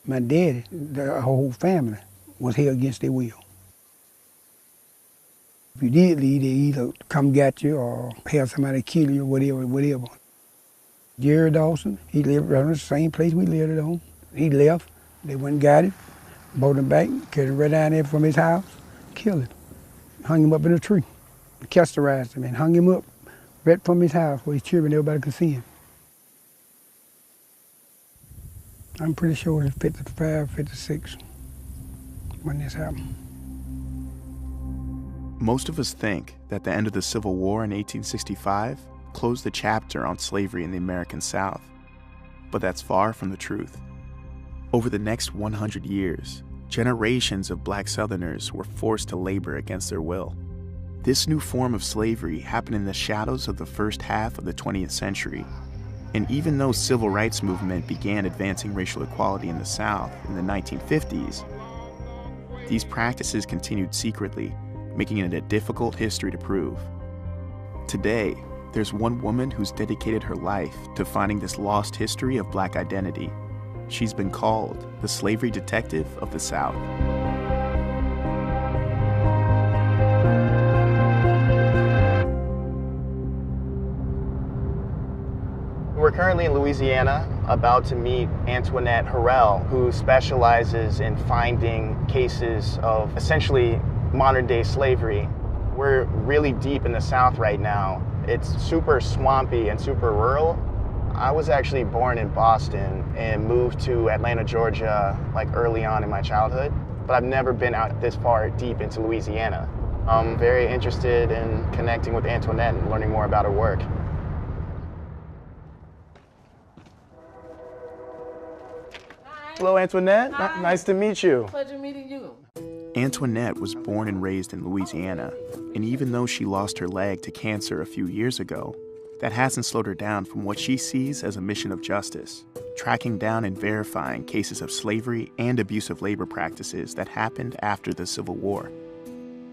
My daddy, the whole family, was held against their will. If you did leave, they either come get you or have somebody kill you, whatever. Jerry Dawson, he lived around the same place we lived on. He left, they went and got him, brought him back, carried him right down there from his house, killed him, hung him up in a tree, castorized him and hung him up right from his house where his children, everybody could see him. I'm pretty sure it's 55, 56 when this happened. Most of us think that the end of the Civil War in 1865 closed the chapter on slavery in the American South, but that's far from the truth. Over the next 100 years, generations of black Southerners were forced to labor against their will. This new form of slavery happened in the shadows of the first half of the 20th century, and even though civil rights movement began advancing racial equality in the South in the 1950s, these practices continued secretly, making it a difficult history to prove. Today, there's one woman who's dedicated her life to finding this lost history of black identity. She's been called the slavery detective of the South. We're currently in Louisiana, about to meet Antoinette Harrell, who specializes in finding cases of essentially modern-day slavery. We're really deep in the South right now. It's super swampy and super rural. I was actually born in Boston and moved to Atlanta, Georgia, like early on in my childhood, but I've never been out this far deep into Louisiana. I'm very interested in connecting with Antoinette and learning more about her work. Hello, Antoinette. Hi. Nice to meet you. Pleasure meeting you. Antoinette was born and raised in Louisiana, and even though she lost her leg to cancer a few years ago, that hasn't slowed her down from what she sees as a mission of justice, tracking down and verifying cases of slavery and abusive labor practices that happened after the Civil War.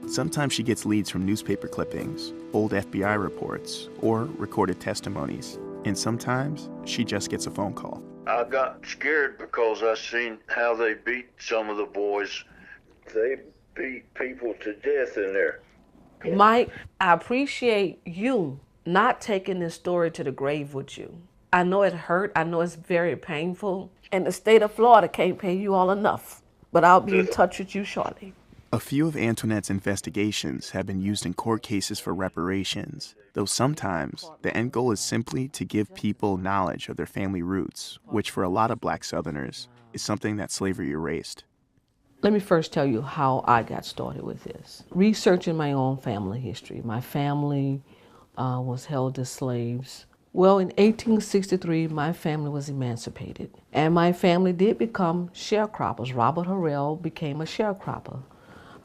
Sometimes she gets leads from newspaper clippings, old FBI reports, or recorded testimonies, and sometimes she just gets a phone call. I got scared because I seen how they beat some of the boys. They beat people to death in there. Mike, I appreciate you not taking this story to the grave with you. I know it hurt. I know it's very painful. And the state of Florida can't pay you all enough. But I'll be in touch with you shortly. A few of Antoinette's investigations have been used in court cases for reparations, though sometimes the end goal is simply to give people knowledge of their family roots, which for a lot of black Southerners is something that slavery erased. Let me first tell you how I got started with this. Researching my own family history. My family was held as slaves. Well, in 1863, my family was emancipated, and my family did become sharecroppers. Robert Harrell became a sharecropper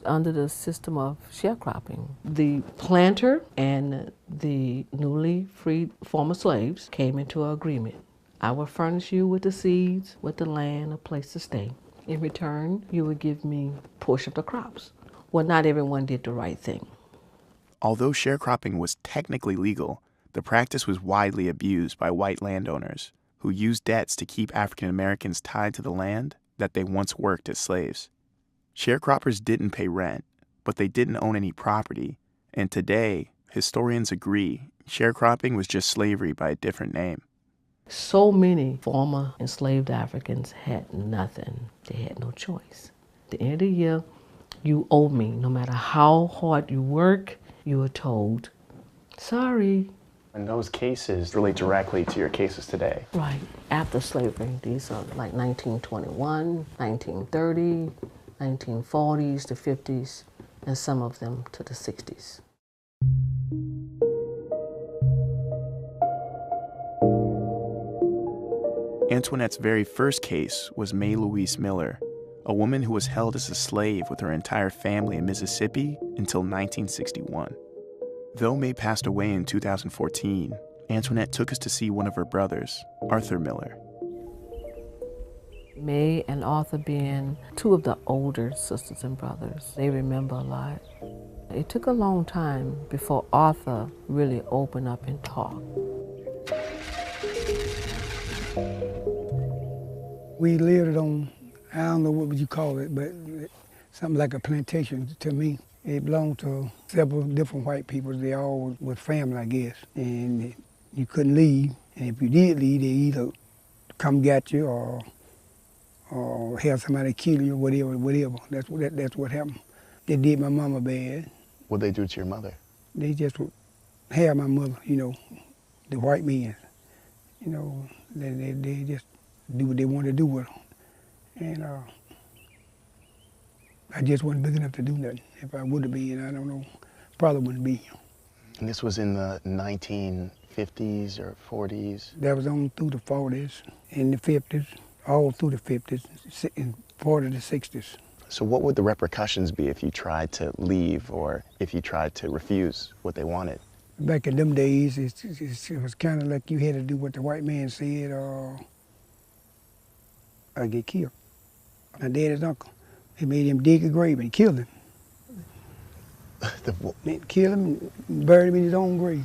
under the system of sharecropping. The planter and the newly freed former slaves came into an agreement. I will furnish you with the seeds, with the land, a place to stay. In return, you would give me a portion of the crops. Well, not everyone did the right thing. Although sharecropping was technically legal, the practice was widely abused by white landowners who used debts to keep African Americans tied to the land that they once worked as slaves. Sharecroppers didn't pay rent, but they didn't own any property, and today, historians agree sharecropping was just slavery by a different name. So many former enslaved Africans had nothing. They had no choice. At the end of the year, you owe me. No matter how hard you work, you are told, sorry. And those cases relate directly to your cases today. Right, after slavery. These are like 1921, 1930, 1940s to 50s, and some of them to the 60s. Antoinette's very first case was May Louise Miller, a woman who was held as a slave with her entire family in Mississippi until 1961. Though May passed away in 2014, Antoinette took us to see one of her brothers, Arthur Miller. May and Arthur being two of the older sisters and brothers, they remember a lot. It took a long time before Arthur really opened up and talked. We lived on I don't know what would you call it, but something like a plantation to me. It belonged to several different white people. They all were family, I guess. And you couldn't leave. And if you did leave, they either come get you or have somebody kill you, whatever. That's what happened. They did my mama bad. What'd they do to your mother? They just would have my mother, the white men. They just do what they wanted to do with them. And I just wasn't big enough to do nothing. If I would have been, I don't know, probably wouldn't be. And this was in the 1950s or 40s? That was on through the 40s, in the 50s, all through the 50s, and part of the 60s. So what would the repercussions be if you tried to leave or if you tried to refuse what they wanted? Back in them days, it was kind of like you had to do what the white man said or get killed. My daddy's uncle, he made him dig a grave and killed him. Killed him and buried him in his own grave.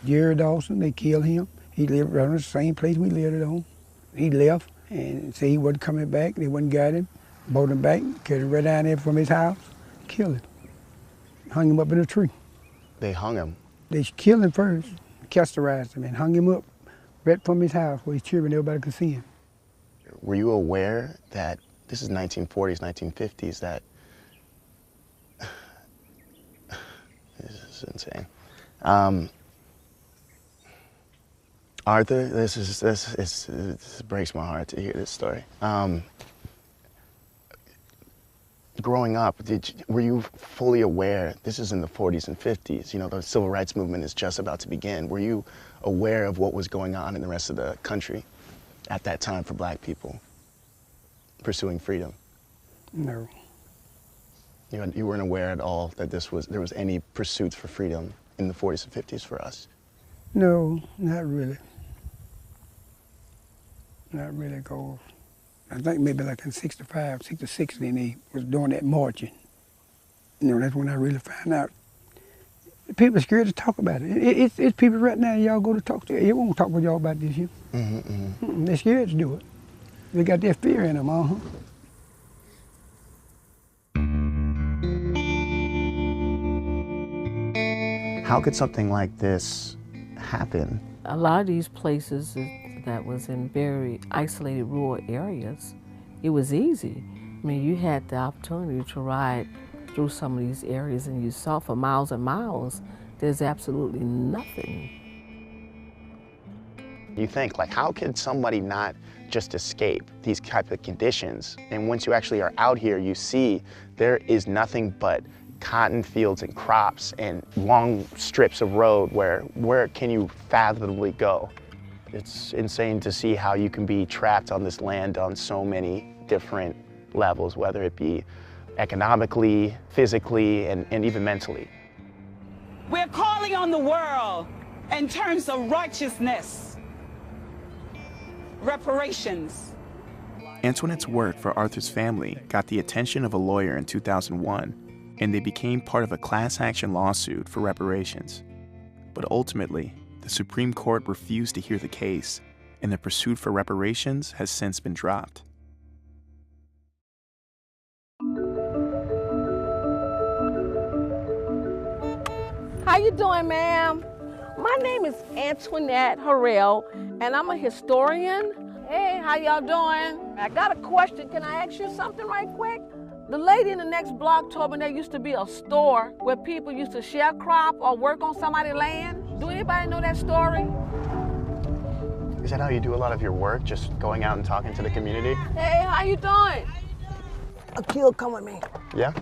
Jerry Dawson, they killed him. He lived around the same place we lived on. He left and said he wasn't coming back. They wouldn't got him, brought him back, carried him right down there from his house, killed him. Hung him up in a tree. They hung him? They killed him first, castorized him, and hung him up right from his house where his children, everybody could see him. Were you aware that this is 1940s, 1950s, that this is insane. Arthur, this breaks my heart to hear this story. Growing up, were you fully aware, this is in the 40s and 50s, the civil rights movement is just about to begin. Were you aware of what was going on in the rest of the country at that time for black people pursuing freedom? No. You weren't aware at all that there was any pursuits for freedom in the 40s and 50s for us? No, not really. Not really, because I think maybe like in 65, 66, then they was doing that marching. That's when I really found out. People are scared to talk about it. It's people right now y'all go to talk to. They won't talk with y'all about this here. They're scared to do it. They got that fear in them, How could something like this happen? A lot of these places that was in very isolated rural areas, it was easy. I mean, you had the opportunity to ride through some of these areas and you saw for miles and miles, there's absolutely nothing. You think, how could somebody not just escape these type of conditions? And once you actually are out here, you see there is nothing but cotton fields and crops and long strips of road where can you fathomably go? It's insane to see how you can be trapped on this land on so many different levels, whether it be economically, physically, and even mentally. We're calling on the world in terms of righteousness, reparations. Antoinette's work for Arthur's family got the attention of a lawyer in 2001, and they became part of a class action lawsuit for reparations. But ultimately, the Supreme Court refused to hear the case, and the pursuit for reparations has since been dropped. How you doing, ma'am? My name is Antoinette Harrell, and I'm a historian. Hey, how y'all doing? I got a question. Can I ask you something right quick? The lady in the next block told me there used to be a store where people used to sharecrop or work on somebody's land. Do anybody know that story? Is that how you do a lot of your work, just going out and talking to the community? Hey, how you doing? Akil, come with me. Yeah?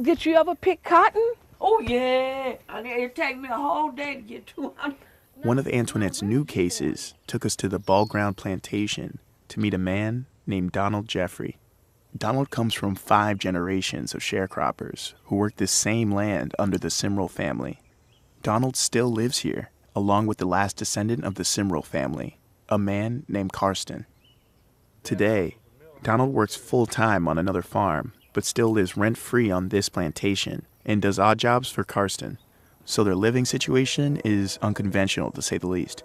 Did you ever pick cotton? Oh, yeah. It'd take me a whole day to get 200. One of Antoinette's new cases took us to the Ball Ground Plantation to meet a man named Donald Jeffrey. Donald comes from 5 generations of sharecroppers who worked this same land under the Simrel family. Donald still lives here, along with the last descendant of the Simrel family, a man named Karsten. Today, Donald works full-time on another farm, but still lives rent-free on this plantation and does odd jobs for Karsten. So their living situation is unconventional, to say the least.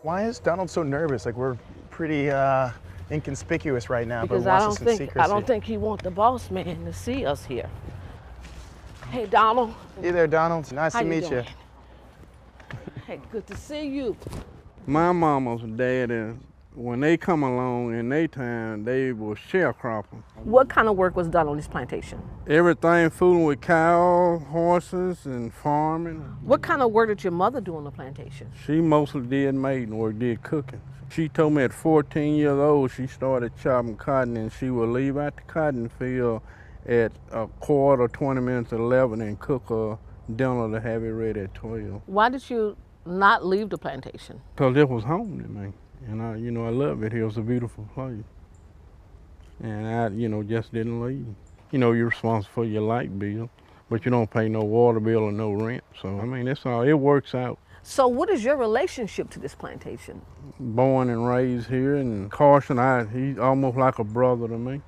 Why is Donald so nervous? We're pretty inconspicuous right now, Because but wants us in secrecy. I don't think he wants the boss man to see us here. Hey, Donald. Hey there, Donald. Nice How to you meet you. doing? Hey, good to see you. My mama's dad, when they come along in their time, they were sharecroppers. What kind of work was done on this plantation? Everything fooling with cows, horses, and farming. What kind of work did your mother do on the plantation? She mostly did maiden work, did cooking. She told me at 14 years old she started chopping cotton, and she would leave out the cotton field at 20 minutes to 11 and cook a dinner to have it ready at 12. Why did you not leave the plantation? Because it was home to me. And I love it. It was a beautiful place. And I, just didn't leave. You're responsible for your light bill, but you don't pay no water bill or no rent. So, that's all. It works out. So what is your relationship to this plantation? Born and raised here, and Carson, he's almost like a brother to me.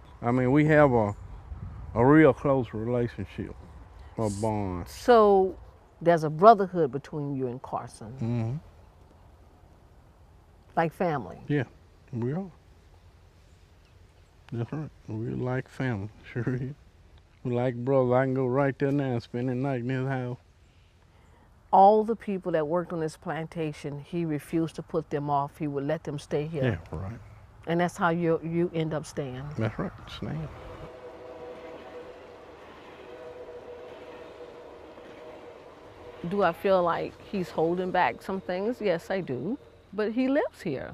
We have a real close relationship, a bond. So there's a brotherhood between you and Carson. Mm-hmm. Like family? Yeah, we are. That's right. We're like family, sure is. We're like brothers. I can go right there now and spend the night in his house. All the people that worked on this plantation, he refused to put them off. He would let them stay here. Yeah, right. And that's how you end up staying. That's right, staying. Do I feel like he's holding back some things? Yes, I do. But he lives here,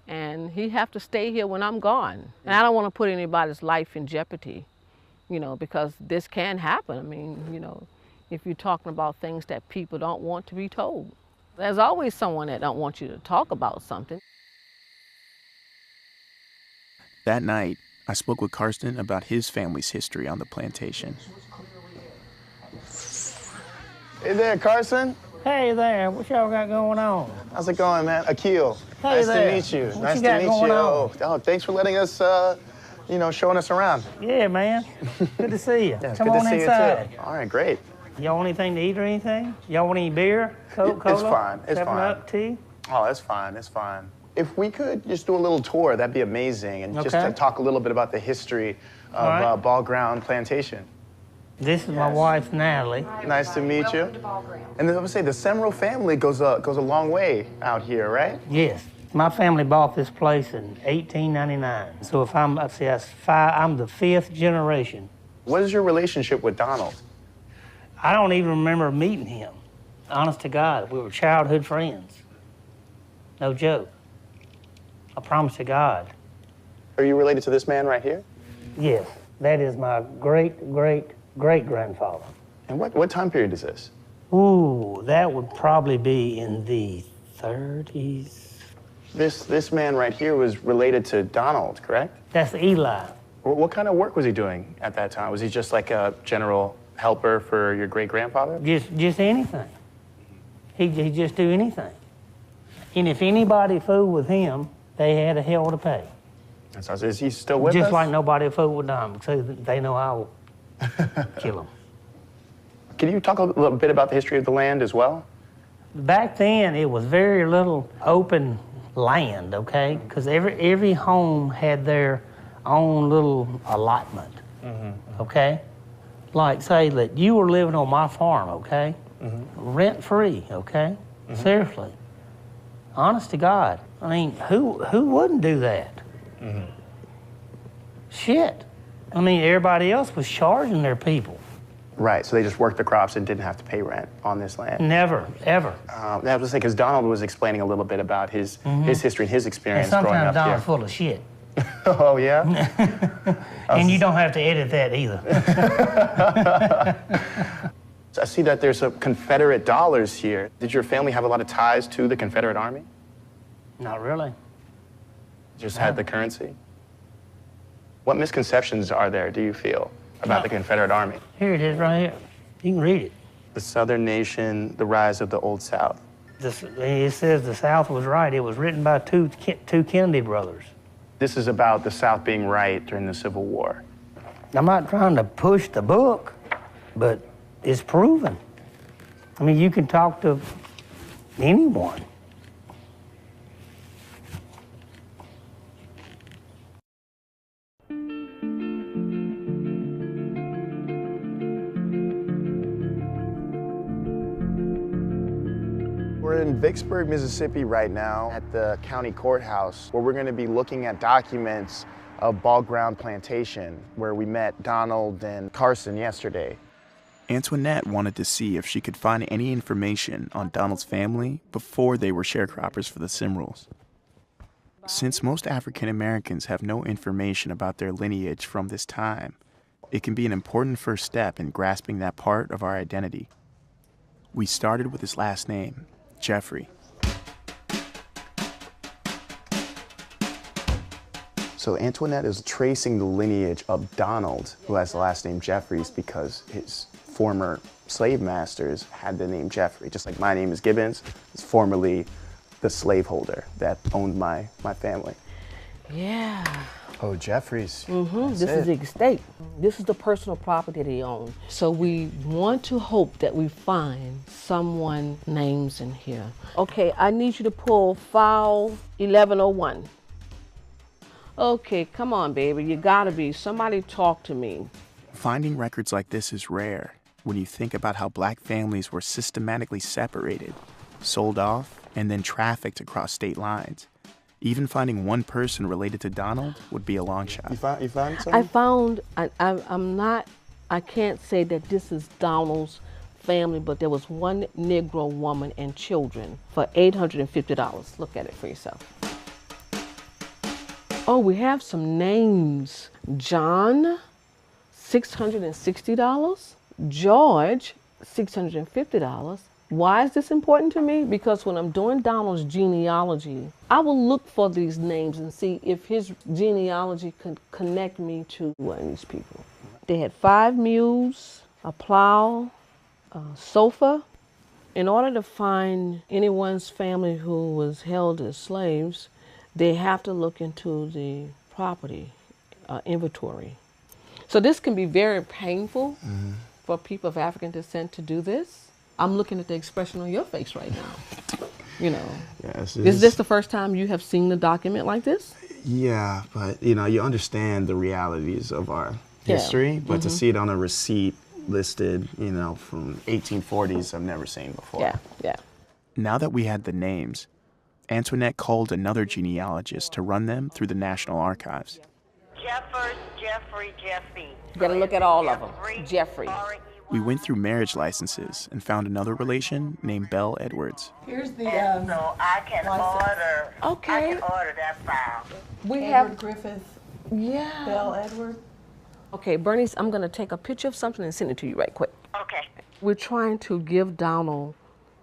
and he have to stay here when I'm gone. And I don't want to put anybody's life in jeopardy, because this can happen. If you're talking about things that people don't want to be told. There's always someone that don't want you to talk about something. That night, I spoke with Karsten about his family's history on the plantation. Hey there, Carson. Hey there, what y'all got going on? How's it going, man? Akil. Hey nice there. to meet you. What nice you to got meet going you. on? Oh, thanks for letting us, showing us around. Yeah, man. Good to see you. Yeah, Come good on to see inside. you too. All right, great. Y'all want anything to eat or anything? Y'all want any beer? Coke, Cola? It's fine. It's 7-Up, tea? Oh, it's fine. It's fine. If we could just do a little tour, that'd be amazing, and just Okay. to talk a little bit about the history of right. Ball Ground Plantation. This is my wife, Natalie. Nice to meet you. And then I would say the Semrel family goes a long way out here, right? Yes. My family bought this place in 1899. So if I'm the fifth generation. What is your relationship with Donald? I don't even remember meeting him. Honest to God, we were childhood friends. No joke. I promise to God. Are you related to this man right here? Yes, that is my great-great-great-grandfather. And what time period is this? Ooh, that would probably be in the 30s. This man right here was related to Donald, correct? That's Eli. What kind of work was he doing at that time? Was he just like a general helper for your great-grandfather? Just anything. He'd just do anything. And if anybody fooled with him, they had a hell to pay. Is he still with us? Just like nobody fooled with them, so they know I will kill them. Can you talk a little bit about the history of the land as well? Back then, it was very little open land, okay? Because every home had their own little allotment, okay? Like, say that you were living on my farm, okay? Rent-free, okay? Seriously. Honest to God. I mean, who wouldn't do that? Shit. I mean, everybody else was charging their people. Right, so they just worked the crops and didn't have to pay rent on this land. Never, ever. I was gonna say, because Donald was explaining a little bit about his history and his And experience growing sometimes up Donald's here. full of shit. Oh, yeah? And you don't have to edit that either. I see that there's some Confederate dollars here. Did your family have a lot of ties to the Confederate Army? Not really. Just had the currency? What misconceptions are there, do you feel, about the Confederate Army? Here it is right here. You can read it. The Southern Nation, the rise of the Old South. It says the South was right. It was written by two Kennedy brothers. This is about the South being right during the Civil War. I'm not trying to push the book, but it's proven. I mean, you can talk to anyone. We're in Vicksburg, Mississippi right now at the county courthouse where we're going to be looking at documents of Ball Ground Plantation where we met Donald and Carson yesterday. Antoinette wanted to see if she could find any information on Donald's family before they were sharecroppers for the Cymrals. Since most African Americans have no information about their lineage from this time, it can be an important first step in grasping that part of our identity. We started with his last name, Jeffrey. So Antoinette is tracing the lineage of Donald, who has the last name Jeffries, because his former slave masters had the name Jeffrey. Just like my name is Gibbons, it's formerly the slaveholder that owned my family. Yeah. Oh, Jeffries. This is the estate. This is the personal property that he owned. So we want to hope that we find someone's names in here. Okay, I need you to pull file 1101. Okay, come on, baby. You gotta be. Somebody talk to me. Finding records like this is rare when you think about how black families were systematically separated, sold off, and then trafficked across state lines. Even finding one person related to Donald would be a long shot. You found something? I found, I can't say that this is Donald's family, but there was one Negro woman and children for $850. Look at it for yourself. Oh, we have some names. John, $660. George, $650. Why is this important to me? Because when I'm doing Donald's genealogy, I will look for these names and see if his genealogy could connect me to one of these people. They had 5 mules, a plow, a sofa. In order to find anyone's family who was held as slaves, they have to look into the property inventory. So this can be very painful for people of African descent to do this. I'm looking at the expression on your face right now. You know, Yes, is this the first time you have seen a document like this? Yeah, but you know, you understand the realities of our history, but to see it on a receipt listed, you know, from 1840s, I've never seen before. Yeah. Now that we had the names, Antoinette called another genealogist to run them through the National Archives. Jeffrey. You gotta look at all of them. Jeffrey. We went through marriage licenses and found another relation named Belle Edwards. Here's the so I can order. Okay. I can order that file. We Edward Griffith, yeah. Belle Edward. Okay, Bernice, I'm gonna take a picture of something and send it to you right quick. Okay. We're trying to give Donald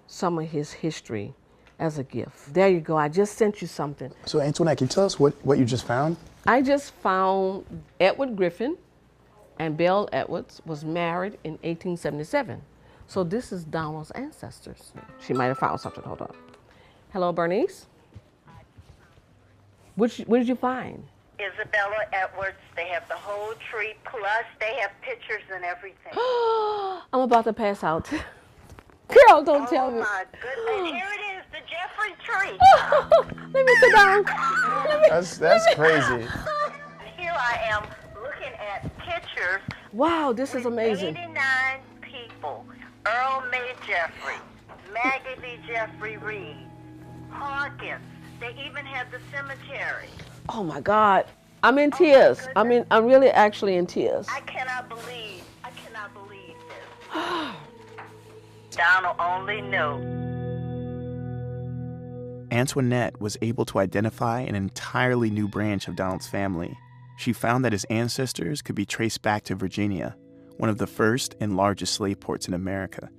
some of his history as a gift. There you go, I just sent you something. So Antoinette, can you tell us what you just found? I just found Edward Griffin and Belle Edwards was married in 1877. So this is Donald's ancestors. She might have found something, hold on. Hello, Bernice? What did you find? Isabella Edwards, they have the whole tree, plus they have pictures and everything. I'm about to pass out. Girl, don't tell me. Oh my goodness, here it is, the Jeffrey tree. Let me sit down. That's crazy. Here I am looking at pictures. Wow, this is amazing. 89 people. Earl May Jeffrey, Maggie Lee Jeffrey Reed, Hawkins. They even have the cemetery. Oh my God, I'm in tears. I'm really actually in tears. I cannot believe this. Donald only knew. Antoinette was able to identify an entirely new branch of Donald's family. She found that his ancestors could be traced back to Virginia, one of the first and largest slave ports in America.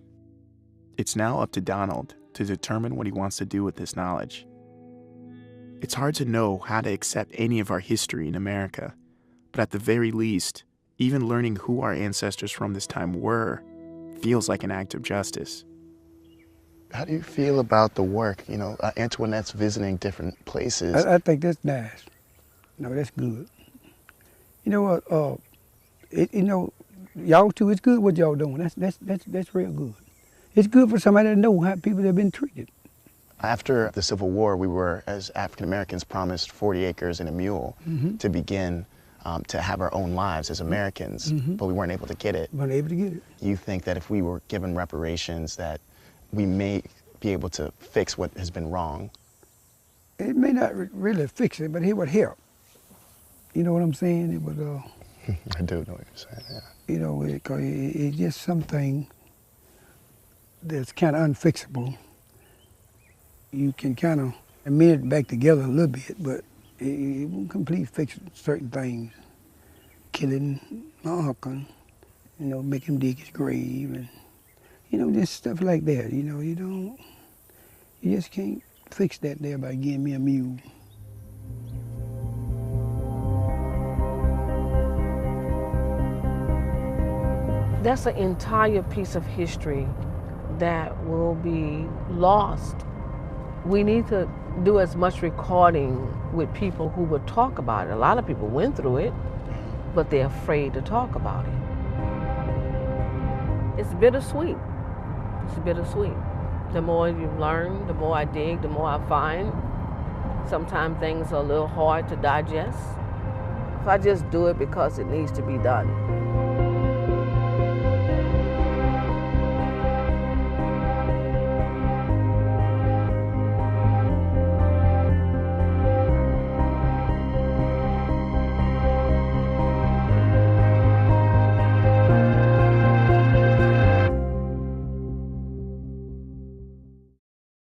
It's now up to Donald to determine what he wants to do with this knowledge. It's hard to know how to accept any of our history in America, but at the very least, even learning who our ancestors from this time were feels like an act of justice. How do you feel about the work? You know, Antoinette's visiting different places. I think that's nice. No, that's good. You know what? You know, y'all too. It's good what y'all doing. That's real good. It's good for somebody to know how people have been treated. After the Civil War, we were, as African Americans, promised 40 acres and a mule to begin to have our own lives as Americans, but we weren't able to get it. Weren't able to get it. You think that if we were given reparations, that we may be able to fix what has been wrong? It may not really fix it, but it would help. You know what I'm saying? It would. I do know what you're saying. Yeah. You know, it's just something that's kind of unfixable. You can kind of amend it back together a little bit, but it won't completely fix certain things. Killing my uncle, you know, make him dig his grave, and you know, just stuff like that. You know, you just can't fix that there by giving me a mule. That's an entire piece of history that will be lost. We need to do as much recording with people who would talk about it. A lot of people went through it, but they're afraid to talk about it. It's bittersweet. It's bittersweet. The more you learn, the more I dig, the more I find. Sometimes things are a little hard to digest. If I just do it because it needs to be done.